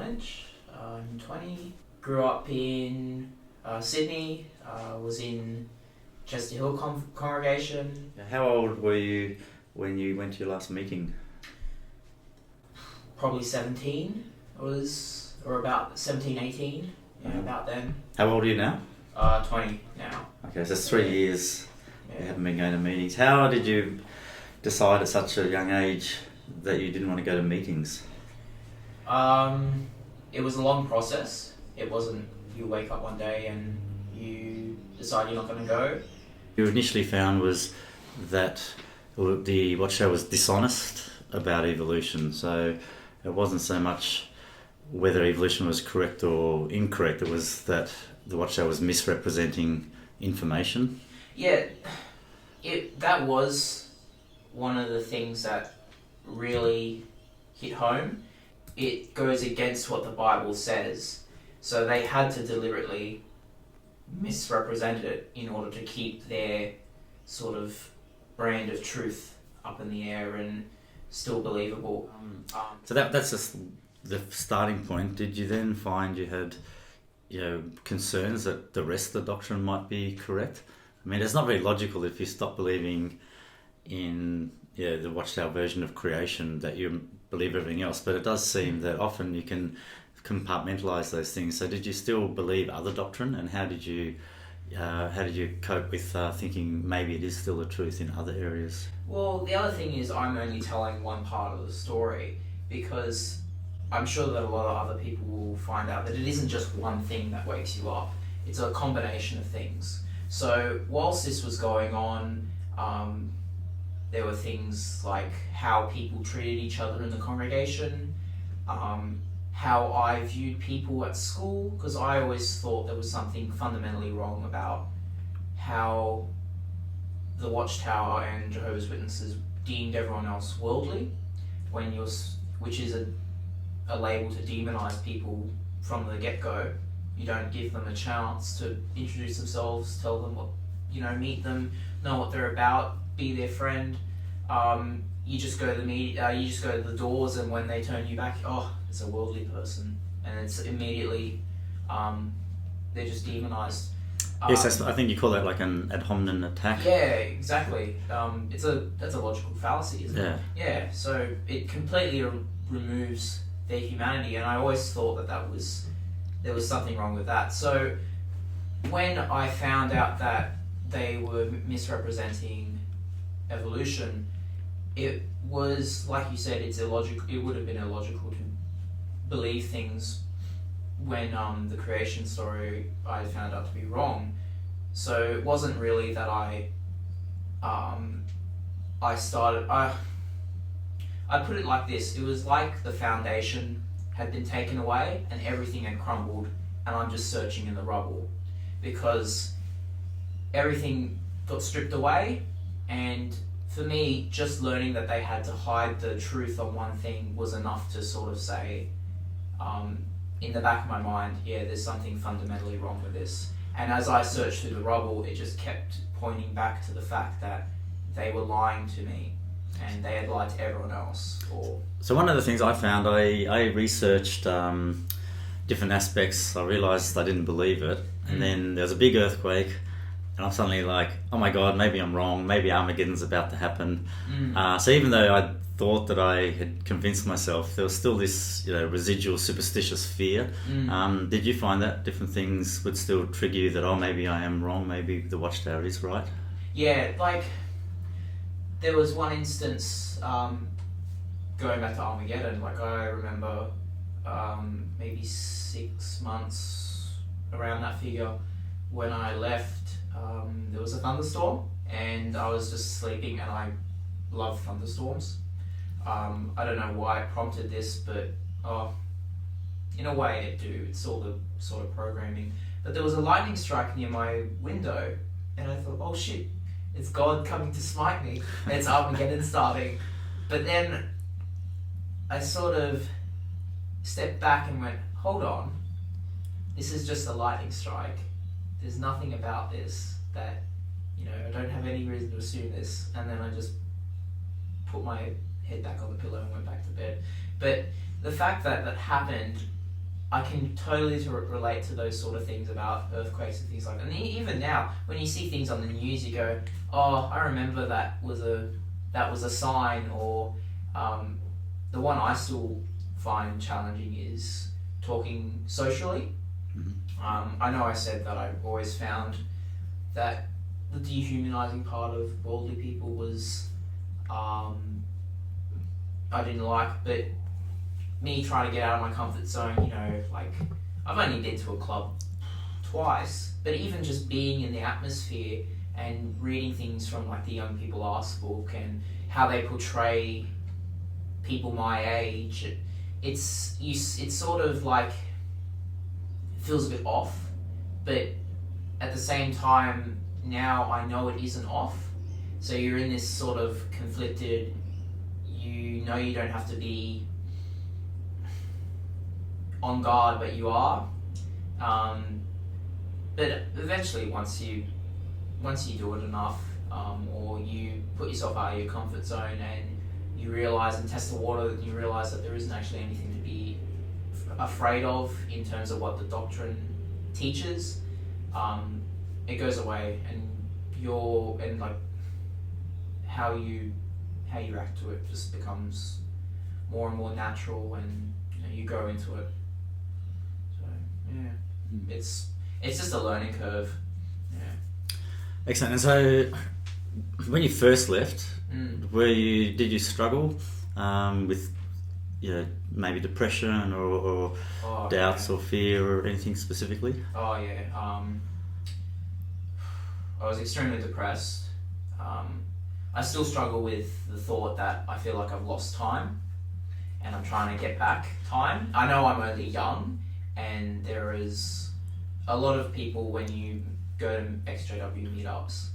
college. I'm 20. Grew up in Sydney. Was in Chester Hill congregation. How old were you when you went to your last meeting? Probably 17. Or about 17, 18. Yeah, about then. How old are you now? 20 now. Okay, so it's 3 years you haven't been going to meetings. How did you decide at such a young age that you didn't want to go to meetings? It was a long process. It wasn't you wake up one day and you decide you're not going to go. You initially found was that the Watchtower was dishonest about evolution, so it wasn't so much whether evolution was correct or incorrect, it was that the Watchtower was misrepresenting information. Yeah, that was one of the things that really hit home. It goes against what the Bible says, so they had to deliberately misrepresent it in order to keep their sort of brand of truth up in the air and still believable. So that's just the starting point. Did you then find you had concerns that the rest of the doctrine might be correct? I mean, it's not very logical if you stop believing in the Watchtower version of creation that you believe everything else, but it does seem that often you can compartmentalize those things. So did you still believe other doctrine, and how did you cope with thinking maybe it is still the truth in other areas? Well, the other thing is I'm only telling one part of the story, because I'm sure that a lot of other people will find out that it isn't just one thing that wakes you up. It's a combination of things. So whilst this was going on, there were things like how people treated each other in the congregation, how I viewed people at school, because I always thought there was something fundamentally wrong about how the Watchtower and Jehovah's Witnesses deemed everyone else worldly, which is a label to demonize people from the get-go. You don't give them a chance to introduce themselves, tell them what, meet them, know what they're about, be their friend. You just go to the doors, and when they turn you back, it's a worldly person, and it's immediately they're just demonized. Yes, I think you call that like an ad hominem attack. Yeah, exactly. That's a logical fallacy, isn't it? Yeah. So it completely removes their humanity, and I always thought that there was something wrong with that. So when I found out that they were misrepresenting evolution, it was, like you said, it's illogical. It would have been illogical to believe things when the creation story I found out to be wrong. So it wasn't really that I put it like this. It was like the foundation had been taken away and everything had crumbled, and I'm just searching in the rubble, because everything got stripped away. And for me, just learning that they had to hide the truth on one thing was enough to sort of say, in the back of my mind, there's something fundamentally wrong with this. And as I searched through the rubble, it just kept pointing back to the fact that they were lying to me, and they had lied to everyone else. So one of the things I found, I researched different aspects. I realised I didn't believe it, and then there was a big earthquake, and I'm suddenly like, oh my God, maybe I'm wrong, maybe Armageddon's about to happen. So even though I thought that I had convinced myself, there was still this residual superstitious fear. Did you find that different things would still trigger you that, maybe I am wrong, maybe the Watchtower is right? Yeah, like there was one instance, going back to Armageddon, like I remember maybe 6 months around that figure, when I left, there was a thunderstorm, and I was just sleeping, and I love thunderstorms. I don't know why it prompted this, but in a way it do. It's all the sort of programming. But there was a lightning strike near my window, and I thought, oh shit, it's God coming to smite me. It's Armageddon starting. But then I sort of stepped back and went, hold on, this is just a lightning strike. There's nothing about this that, I don't have any reason to assume this. And then I just put my head back on the pillow and went back to bed. But the fact that that happened I can totally relate to those sort of things about earthquakes and things like that. And even now, when you see things on the news, you go, "Oh, I remember that was a sign." Or the one I still find challenging is talking socially. I know I said that I always found that the dehumanizing part of worldly people was I didn't like, but me trying to get out of my comfort zone, like I've only been to a club twice, but even just being in the atmosphere and reading things from like the Young People Ask book and how they portray people my age, it's sort of like it feels a bit off, but at the same time now I know it isn't off, so you're in this sort of conflicted. You don't have to be on guard, but you are. But eventually, once you do it enough, or you put yourself out of your comfort zone and you realize and test the water, and you realize that there isn't actually anything to be afraid of in terms of what the doctrine teaches, it goes away, and like how you react to it just becomes more and more natural, and you go into it. So yeah, it's just a learning curve. Yeah. Excellent. And so, when you first left, did you struggle with maybe depression or doubts or fear or anything specifically? Oh yeah. I was extremely depressed. I still struggle with the thought that I feel like I've lost time and I'm trying to get back time. I know I'm only young, and there is a lot of people when you go to XJW meetups,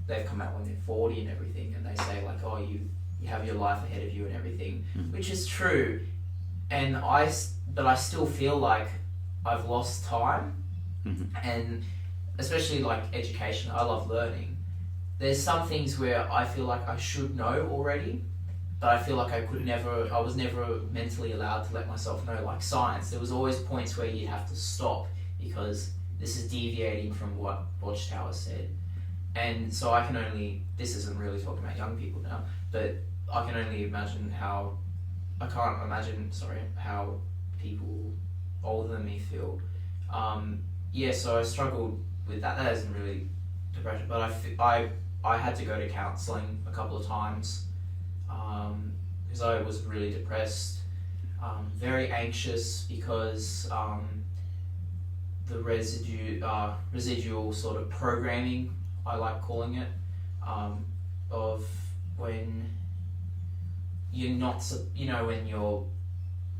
they've come out when they're 40 and everything, and they say like, oh, you have your life ahead of you and everything, which is true. But I still feel like I've lost time, and especially like education, I love learning. There's some things where I feel like I should know already, but I feel like I was never mentally allowed to let myself know. Like science, there was always points where you'd have to stop because this is deviating from what Watchtower said. And so this isn't really talking about young people now, but I can only imagine how people older than me feel. So I struggled with that. That isn't really depression, but I had to go to counselling a couple of times because I was really depressed, very anxious because the residual sort of programming, I like calling it, of when you're not, when you're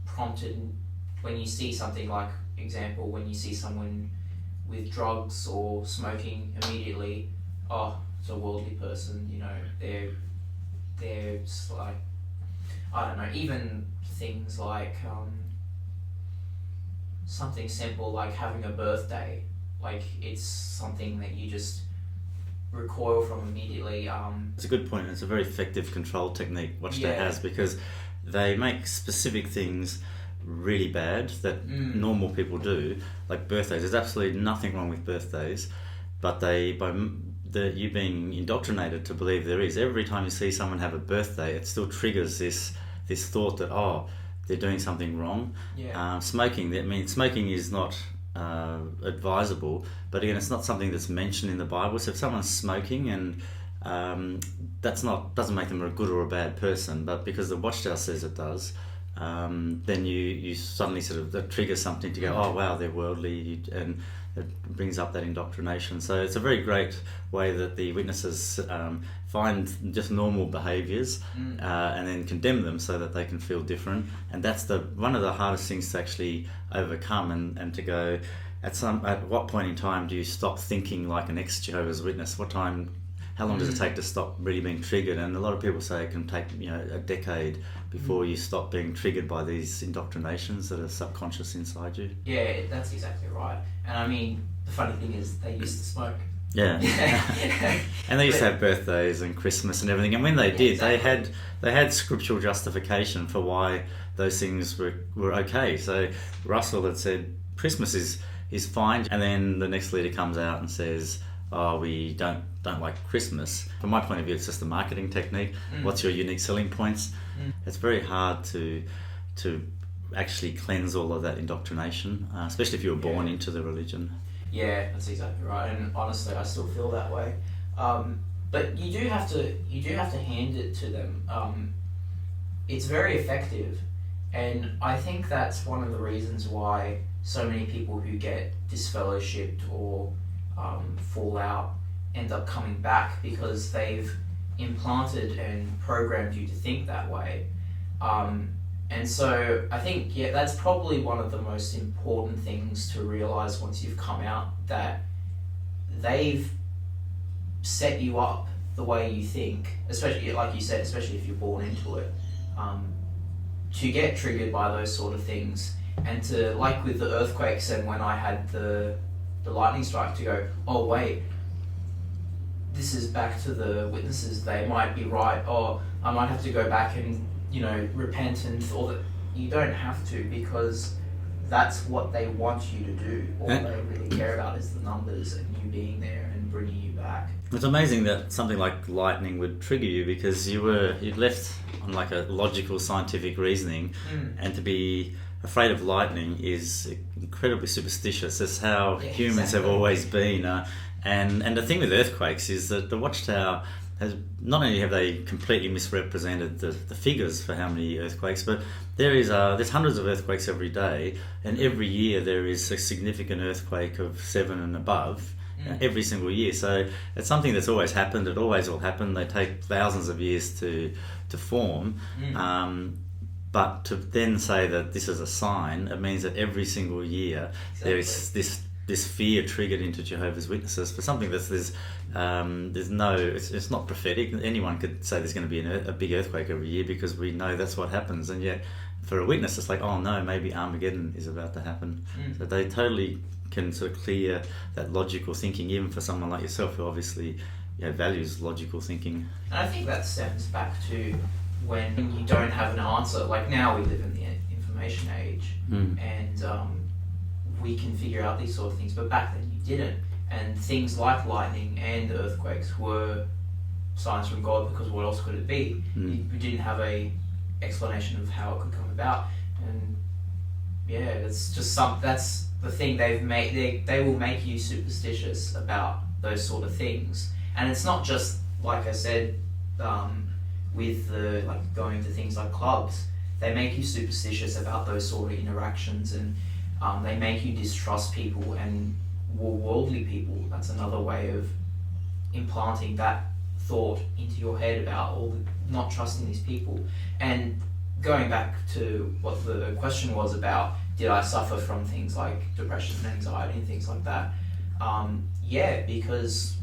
prompted, when you see something like, example, when you see someone with drugs or smoking, immediately, oh, it's a worldly person, they're just like, I don't know, even things like something simple like having a birthday, like it's something that you just recoil from immediately. It's a good point. It's a very effective control technique Watchtower has, because they make specific things really bad that normal people do, like birthdays. There's absolutely nothing wrong with birthdays, but you being indoctrinated to believe there is. Every time you see someone have a birthday, it still triggers this thought that, oh, they're doing something wrong. Smoking is not advisable, but again, it's not something that's mentioned in the Bible. So if someone's smoking, and doesn't make them a good or a bad person, but because the Watchtower says it does, then you suddenly sort of, that triggers something to go, oh wow, they're worldly, and it brings up that indoctrination. So it's a very great way that the witnesses find just normal behaviours and then condemn them so that they can feel different. And that's one of the hardest things to actually overcome, and to go, at what point in time do you stop thinking like an ex-Jehovah's Witness? How long does it take to stop really being triggered? And a lot of people say it can take a decade before you stop being triggered by these indoctrinations that are subconscious inside you. Yeah, that's exactly right. And I mean, the funny thing is they used to smoke. Yeah. And they used to have birthdays and Christmas and everything, and when they did, exactly. they had scriptural justification for why those things were okay. So Russell had said Christmas is fine, and then the next leader comes out and says, "Oh, we don't like Christmas." From my point of view, it's just a marketing technique. What's your unique selling points? It's very hard to actually cleanse all of that indoctrination, especially if you were born into the religion. Yeah, that's exactly right. And honestly, I still feel that way. But you do have to hand it to them. It's very effective, and I think that's one of the reasons why so many people who get disfellowshipped or fall out end up coming back, because they've implanted and programmed you to think that way. And so I think, that's probably one of the most important things to realize once you've come out, that they've set you up the way you think, especially, like you said, especially if you're born into it, to get triggered by those sort of things, and to, like with the earthquakes and when I had the lightning strike, to go, oh wait, this is back to the witnesses, they might be right, or I might have to go back and repent and all that. You don't have to, because that's what they want you to do. All they really care about is the numbers and you being there and bringing you back. It's amazing that something like lightning would trigger you, because you'd left on like a logical scientific reasoning, and to be afraid of lightning is incredibly superstitious. That's how humans have always been. And the thing with earthquakes is that the Watchtower has, not only have they completely misrepresented the figures for how many earthquakes, but there's hundreds of earthquakes every day, and every year there is a significant earthquake of 7 and above, every single year. So it's something that's always happened. It always will happen. They take thousands of years to form. But to then say that this is a sign, it means that every single year there is this fear triggered into Jehovah's Witnesses for something there's no, it's not prophetic. Anyone could say there's going to be a big earthquake every year, because we know that's what happens. And yet for a witness, it's like, oh no, maybe Armageddon is about to happen. So they totally can sort of clear that logical thinking, even for someone like yourself who obviously values logical thinking. And I think that stems back to when you don't have an answer. Like now we live in the information age, and we can figure out these sort of things, but back then you didn't. And things like lightning and earthquakes were signs from God, because what else could it be? We didn't have a explanation of how it could come about. And it's just that's the thing they've made. They will make you superstitious about those sort of things. And it's not just, like I said, with the going to things like clubs. They make you superstitious about those sort of interactions, and they make you distrust people and worldly people. That's another way of implanting that thought into your head about not trusting these people. And going back to what the question was about, did I suffer from things like depression and anxiety and things like that? Because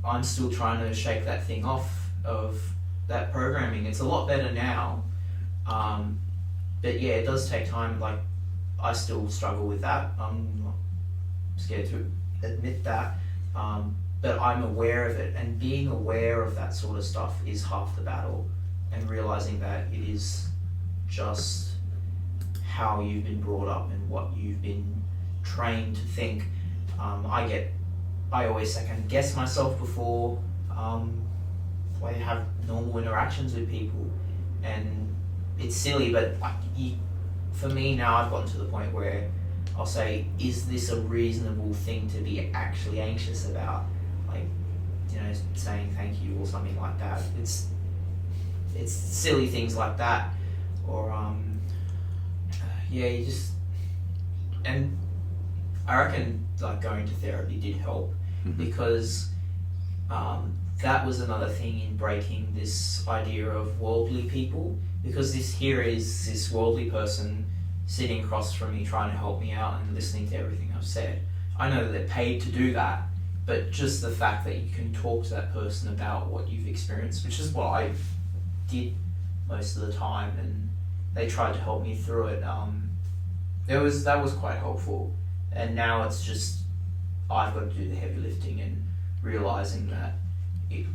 I'm still trying to shake that thing off of that programming. It's a lot better now, but it does take time. Like, I still struggle with that. I'm not scared to admit that, but I'm aware of it, and being aware of that sort of stuff is half the battle, and realizing that it is just how you've been brought up and what you've been trained to think. I always second guess myself before I have normal interactions with people, and it's silly, but for me now, I've gotten to the point where I'll say, is this a reasonable thing to be actually anxious about? Saying thank you or something like that. It's silly things like that, or you just, and I reckon going to therapy did help, because that was another thing in breaking this idea of worldly people, because this worldly person sitting across from me trying to help me out and listening to everything I've said. I know that they're paid to do that, but just the fact that you can talk to that person about what you've experienced, which is what I did most of the time, and they tried to help me through it. That was quite helpful, and now it's just I've got to do the heavy lifting and realizing that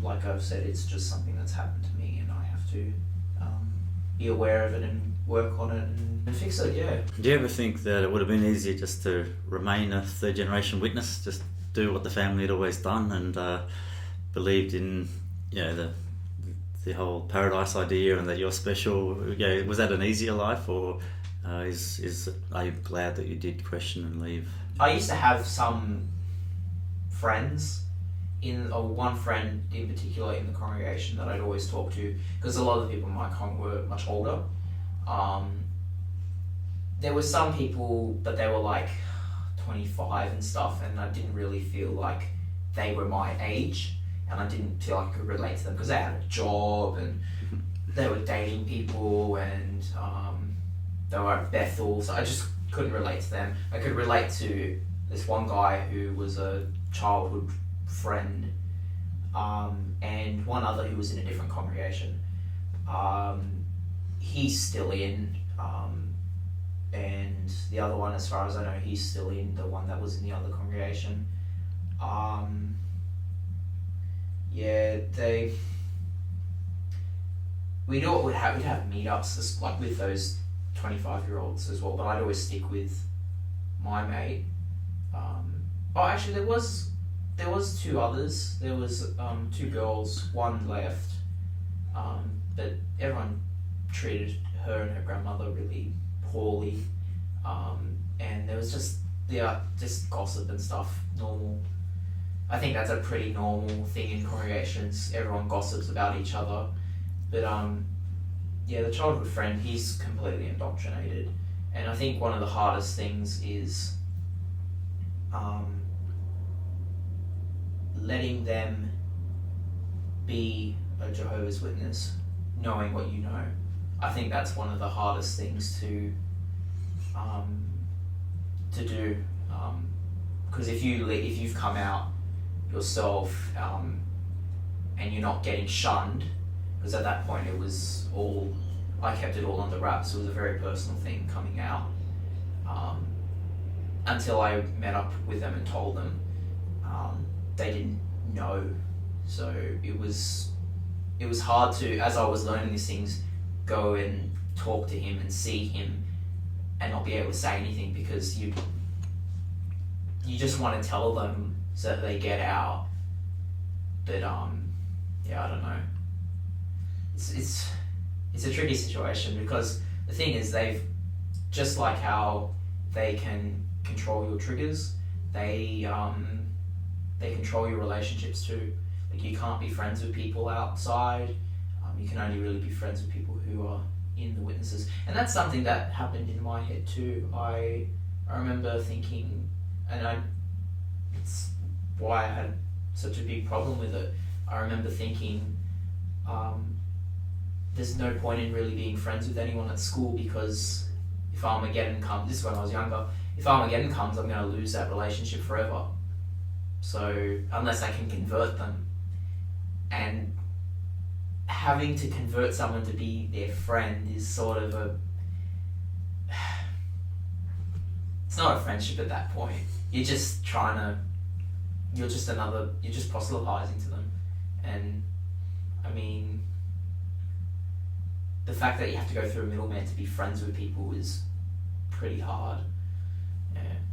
like I've said, it's just something that's happened to me, and I have to be aware of it and work on it and fix it. Yeah. Do you ever think that it would have been easier just to remain a third generation witness, just do what the family had always done, and believed in, the whole paradise idea, and that you're special? Yeah, was that an easier life, or are you glad that you did question and leave? I used to have some friends one friend in particular in the congregation that I'd always talk to, because a lot of the people in my con were much older. There were some people, but they were like 25 and stuff, and I didn't really feel like they were my age, and I didn't feel like I could relate to them because they had a job and they were dating people, and they were at Bethel, so I just couldn't relate to them. I could relate to this one guy who was a childhood friend, and one other who was in a different congregation. He's still in, and the other one, as far as I know, he's still in, the one that was in the other congregation. We'd have meetups like with those 25-year-olds as well, but I'd always stick with my mate. Actually, there was two others. There was two girls. One left, but everyone treated her and her grandmother really poorly, and there was just gossip and stuff. Normal. I think that's a pretty normal thing in congregations. Everyone gossips about each other, but the childhood friend, he's completely indoctrinated, and I think one of the hardest things is letting them be a Jehovah's Witness, knowing what you know. I think that's one of the hardest things to do, because if you've come out yourself, and you're not getting shunned, because at that point I kept it all under wraps. It was a very personal thing coming out, until I met up with them and told them. They didn't know, so it was hard to, as I was learning these things, go and talk to him and see him and not be able to say anything, because you just want to tell them so that they get out, but I don't know. It's a tricky situation, because the thing is, they've, just like how they can control your triggers, they control your relationships too. Like, you can't be friends with people outside. You can only really be friends with people who are in the witnesses, and that's something that happened in my head too. I remember thinking, and it's why I had such a big problem with it. I remember thinking, there's no point in really being friends with anyone at school, because if Armageddon comes, this is when I was younger, if Armageddon comes, I'm going to lose that relationship forever. So unless I can convert them, and having to convert someone to be their friend is sort of it's not a friendship at that point. You're just you're just proselytizing to them. And I mean, the fact that you have to go through a middleman to be friends with people is pretty hard. Yeah.